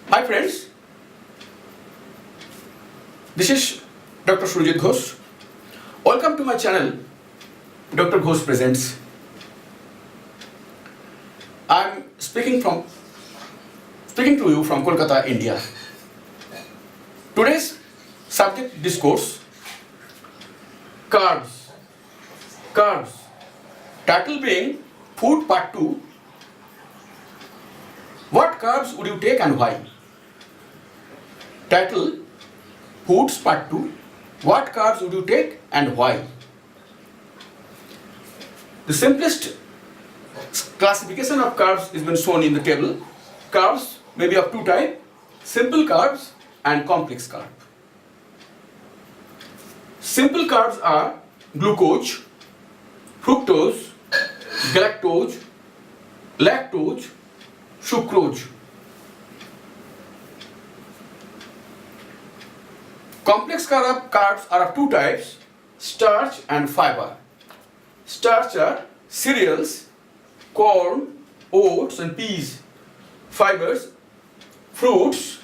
Hi friends, this is Dr. Surjit Ghosh. Welcome to my channel, Dr. Ghosh Presents. I'm speaking to you from Kolkata, India. Today's subject discourse, Carbs. Carbs. Title being Food Part 2. What carbs would you take and why? Title Foods Part 2. What carbs would you take and why? The simplest classification of carbs has been shown in the table. Carbs may be of two types: simple carbs and complex carbs. Simple carbs are glucose, fructose, galactose, lactose, sucrose. Complex carbs are of two types: starch and fiber. Starch are cereals, corn, oats and peas. Fibers, fruits,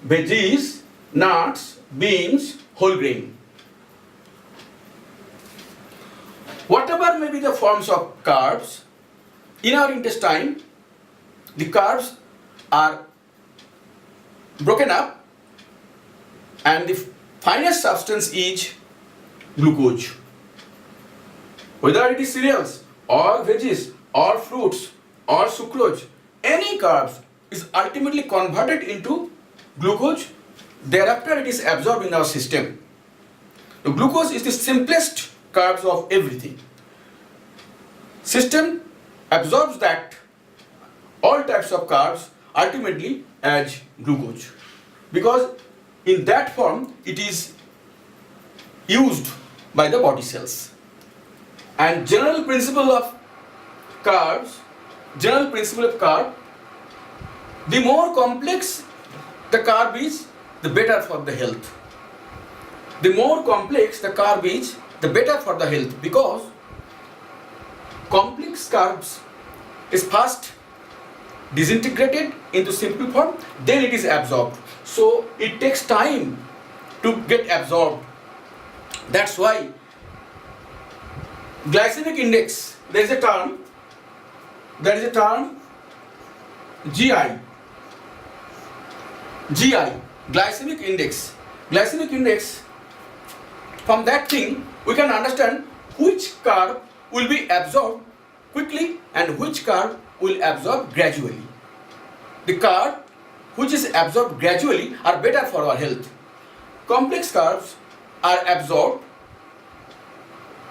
veggies, nuts, beans, whole grain. Whatever may be the forms of carbs, in our intestine, the carbs are broken up and the finest substance is glucose. Whether it is cereals or veggies or fruits or sucrose, any carbs is ultimately converted into glucose. Thereafter it is absorbed in our system. The glucose is the simplest carbs of everything. System absorbs that all types of carbs ultimately as glucose, because in that form it is used by the body cells. And general principle of carb, the more complex the carb is, the better for the health. The more complex the carb is, the better for the health, because complex carbs is first disintegrated into simple form, then it is absorbed. So it takes time to get absorbed. That's why glycemic index, there is a term GI, glycemic index. Glycemic index, from that thing we can understand which carb will be absorbed quickly and which carb will absorb gradually. The carb which is absorbed gradually are better for our health. Complex carbs are absorbed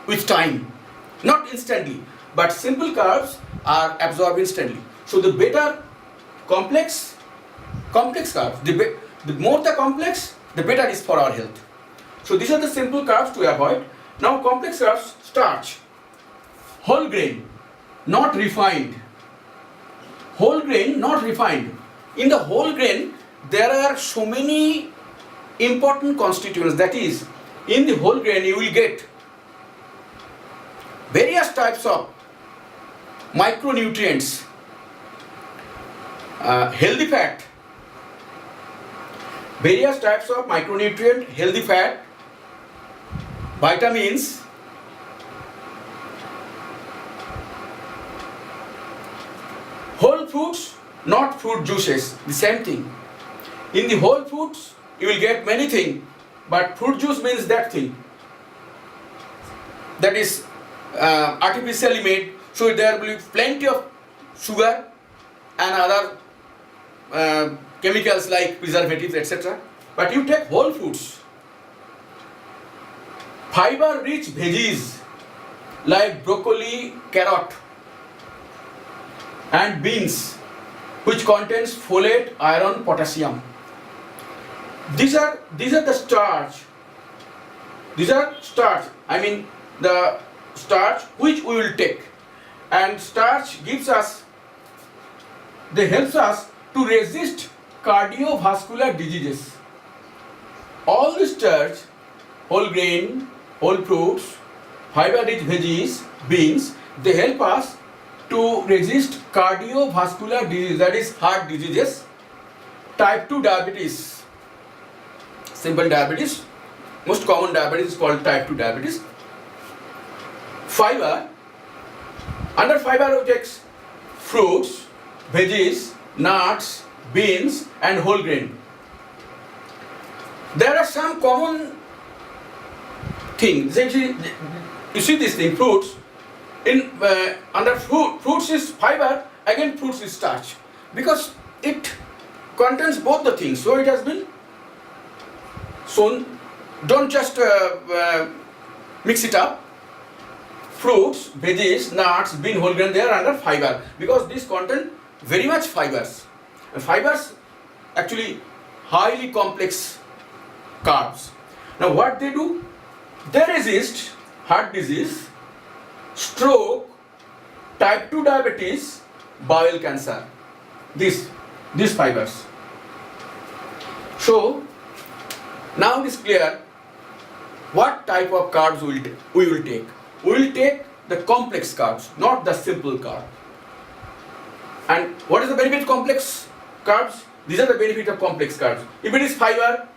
with time, not instantly, but simple carbs are absorbed instantly. So the better complex carbs, the more the complex, the better is for our health. So these are the simple carbs to avoid. Now complex carbs: starch, whole grain, not refined. Whole grain, not refined. In the whole grain, there are so many important constituents. That is, in the whole grain you will get various types of micronutrients, healthy fat, various types of micronutrient, healthy fat, vitamins, whole fruits, not fruit juices, the same thing. In the whole fruits you will get many things, but fruit juice means that thing that is artificially made, so there will be plenty of sugar and other chemicals like preservatives, etc. But you take whole fruits. Fiber rich veggies like broccoli, carrot and beans, which contains folate, iron, potassium. These are the starch. These are starch. I mean the starch which we will take. And starch gives us, they helps us to resist cardiovascular diseases. All the starch, whole grain, whole fruits, fiber-rich veggies, beans, they help us to resist cardiovascular disease, that is heart diseases, type 2 diabetes, simple diabetes, most common diabetes is called type 2 diabetes. Fiber, under fiber we take fruits, veggies, nuts, beans and whole grain. There are some common things. You see this thing, fruits. Under fruits is fiber, again fruits is starch, because it contains both the things. So it has been shown. Don't just mix it up. Fruits, veggies, nuts, bean, whole grain, they are under fiber because these contain very much fibers. And fibers actually highly complex carbs. Now what they do? They resist heart disease, stroke, type 2 diabetes, bowel cancer. These fibers. So now it is clear what type of carbs we will take. We will take the complex carbs, not the simple carb. And what is the benefit of complex carbs? These are the benefits of complex carbs. If it is fiber,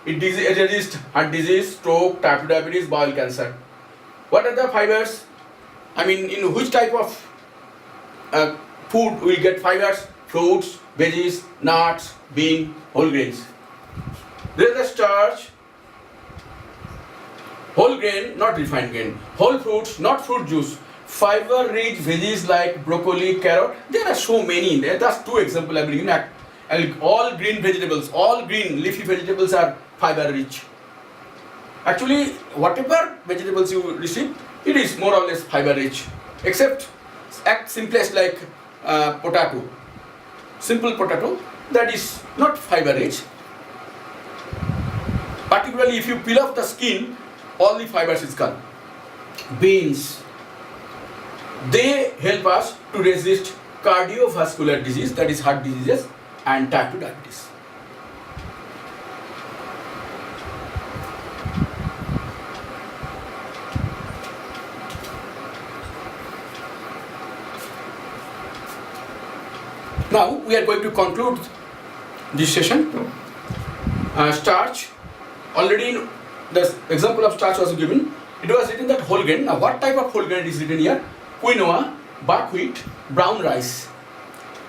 it resists heart disease, stroke, type 2 diabetes, bowel cancer. What are the fibers? I mean, in which type of food we will get fibers? Fruits, veggies, nuts, bean, whole grains. There is the starch, whole grain, not refined grain, whole fruits, not fruit juice, fiber-rich veggies like broccoli, carrot. There are so many in there. That's 2 examples I bring in. All green vegetables, all green leafy vegetables are fiber-rich. Actually, whatever vegetables you receive, it is more or less fiber-rich, except at simplest like potato. Simple potato, that is not fiber-rich. Particularly if you peel off the skin, all the fibers is gone. Beans, they help us to resist cardiovascular disease, that is heart diseases and type 2 diabetes. Now we are going to conclude this session. Starch, already the example of starch was given. It was written that whole grain. Now what type of whole grain is written here? Quinoa, buckwheat, brown rice.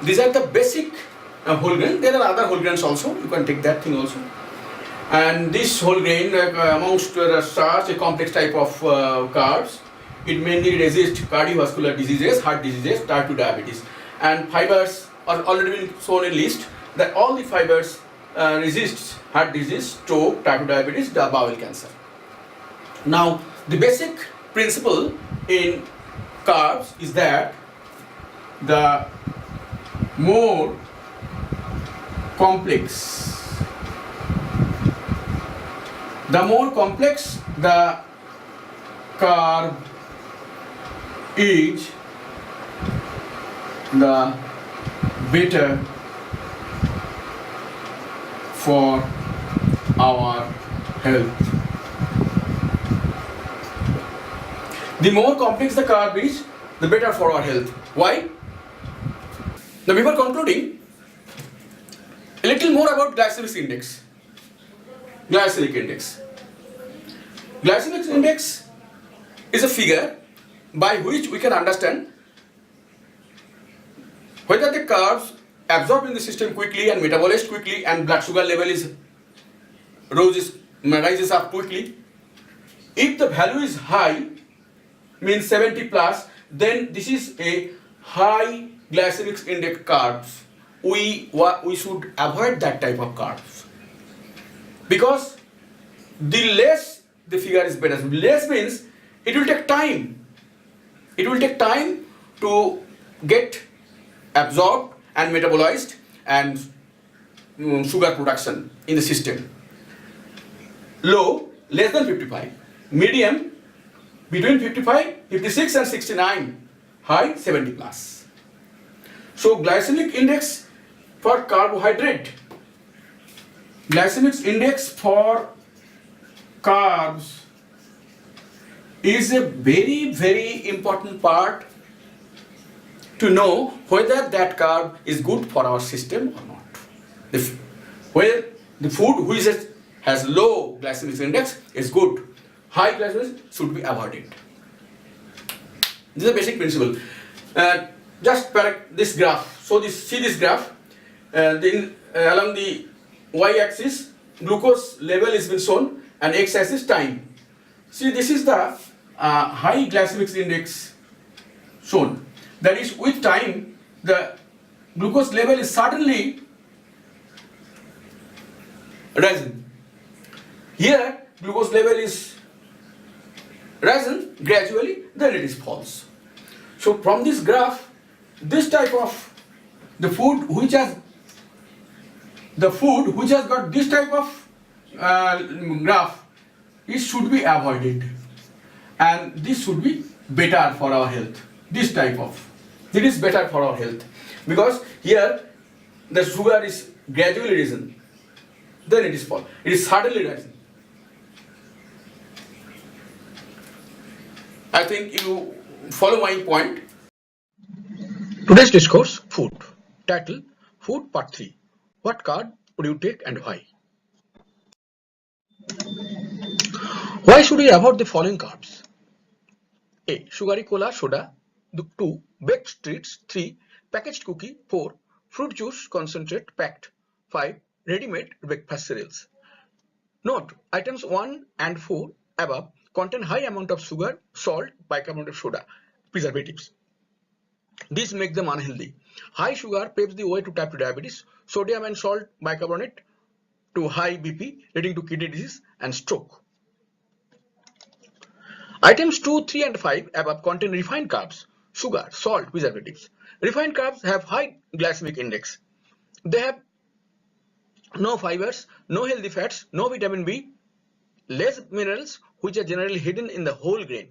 These are the basic whole grain. There are other whole grains also. You can take that thing also. And this whole grain amongst the starch, a complex type of carbs. It mainly resists cardiovascular diseases, heart diseases, type 2 diabetes. And fibers are already been shown in list that all the fibers resist heart disease, stroke, type 2 diabetes, bowel cancer. Now the basic principle in carbs is that the more complex the carb is, the better for our health. The more complex the carb is, the better for our health. Why? Now before concluding, a little more about glycemic index. Glycemic index. Glycemic index is a figure by which we can understand whether the carbs absorbed in the system quickly and metabolized quickly and blood sugar level rises up quickly. If the value is high, means 70 plus, then this is a high glycemic index carbs. We should avoid that type of carbs, because the less the figure is better. Less means it will take time. It will take time to get absorbed and metabolized and sugar production in the system. Low, less than 55. Medium, between 55, 56 and 69. High, 70 plus. So glycemic index for carbohydrate, glycemic index for carbs is a very, very important part to know whether that carb is good for our system or not. Where the food which has low glycemic index is good, high glycemic should be avoided. This is a basic principle. Just this graph. So see this graph. Along the y-axis, glucose level is been shown, and x-axis time. See, this is the high glycemic index shown. That is, with time, the glucose level is suddenly rising. Here, glucose level is rising gradually, then it is false. So from this graph, this type of the food which has got this type of graph, it should be avoided, and this should be better for our health. This type of, it is better for our health, because here the sugar is gradually risen, then it is false. It is suddenly rising. I think you follow my point. Today's discourse: food. Title: Food Part 3. What carb would you take and why? Why should we avoid the following carbs? A. Sugary cola, soda. 2. Baked treats. 3. Packaged cookie. 4. Fruit juice concentrate packed. 5. Ready-made breakfast cereals. Note: items 1 and 4 above contain high amount of sugar, salt, bicarbonate of soda, preservatives. These make them unhealthy. High sugar paves the way to type 2 diabetes, sodium and salt bicarbonate to high BP, leading to kidney disease and stroke. Items 2, 3 and 5 above contain refined carbs, sugar, salt, preservatives. Refined carbs have high glycemic index. They have no fibers, no healthy fats, no vitamin B, less minerals, which are generally hidden in the whole grain.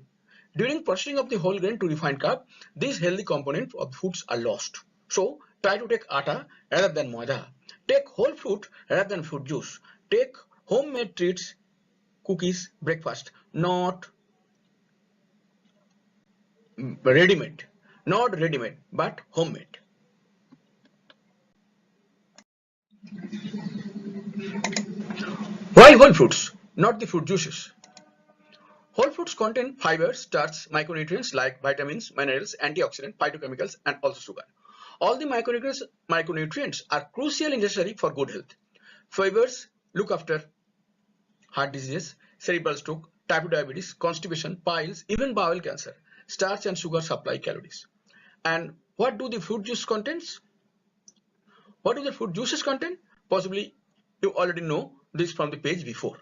During processing of the whole grain to refined carb, these healthy components of foods are lost. So, try to take atta rather than maida. Take whole fruit rather than fruit juice. Take homemade treats, cookies, breakfast, not ready-made. Not ready-made, but homemade. Why whole fruits, not the fruit juices? Whole fruits contain fibers, starch, micronutrients like vitamins, minerals, antioxidants, phytochemicals, and also sugar. All the micronutrients are crucially necessary for good health. Fibers look after heart disease, cerebral stroke, type 2 diabetes, constipation, piles, even bowel cancer. Starch and sugar supply calories. And what do the fruit juice contains? What do the fruit juices contain? Possibly you already know this from the page before.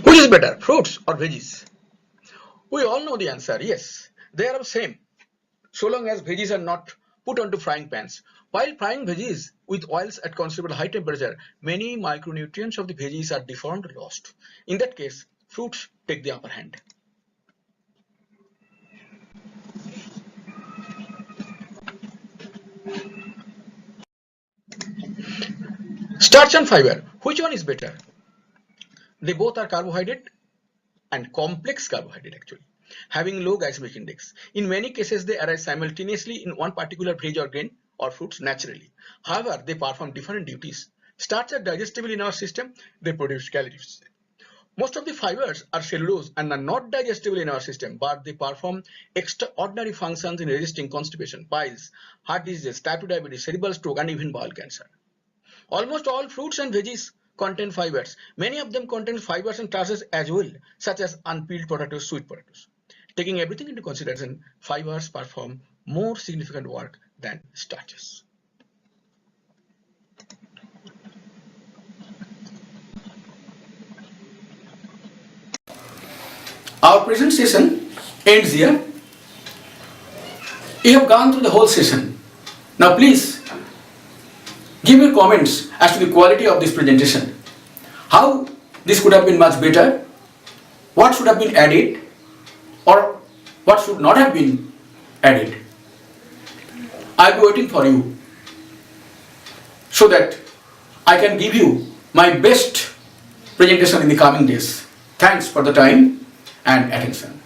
Which is better, fruits or veggies? We all know the answer. Yes, they are the same, so long as veggies are not put onto frying pans. While frying veggies with oils at considerable high temperature, many micronutrients of the veggies are deformed or lost. In that case, fruits take the upper hand. Starch and fiber, which one is better? They both are carbohydrate and complex carbohydrate actually, having low glycemic index. In many cases, they arise simultaneously in one particular veg or grain or fruits naturally. However, they perform different duties. Starch are digestible in our system, they produce calories. Most of the fibers are cellulose and are not digestible in our system, but they perform extraordinary functions in resisting constipation, piles, heart disease, type 2 diabetes, cerebral stroke, and even bowel cancer. Almost all fruits and veggies contain fibers. Many of them contain fibers and starches as well, such as unpeeled potatoes, sweet potatoes. Taking everything into consideration, fibers perform more significant work than starches. Our present session ends here. You have gone through the whole session. Now please give your comments as to the quality of this presentation. How this could have been much better, what should have been added, or what should not have been added. I'll be waiting for you so that I can give you my best presentation in the coming days. Thanks for the time and attention.